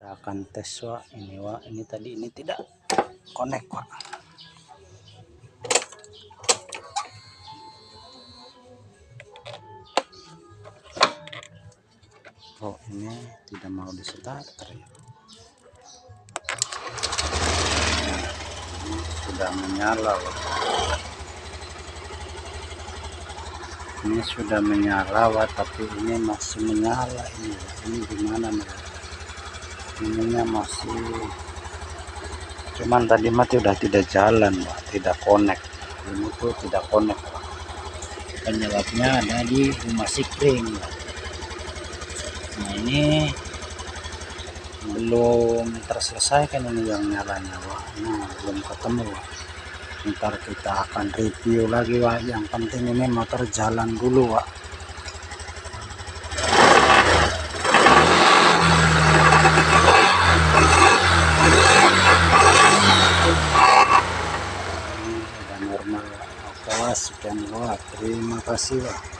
akan tes ini tadi ini tidak connect Wak. Oh ini tidak mau di starter ya. Ini sudah menyala Wak. Ini sudah menyala Wak, tapi ini masih menyala ini Wak. Ini gimana nih Wak? Ininya masih, cuman tadi mati udah tidak jalan Wak, tidak connect. Ini tuh tidak connect Wak. Penyebabnya ada di rumah sikring Wak. Nah ini belum terselesaikan ini yang nyalanya Wak. Nah belum ketemu Wak. Ntar kita akan review lagi Wak. Yang penting ini motor jalan dulu Wak. Ini udah normal Wak. Oke Wak, sekian Wak. Terima kasih Wak.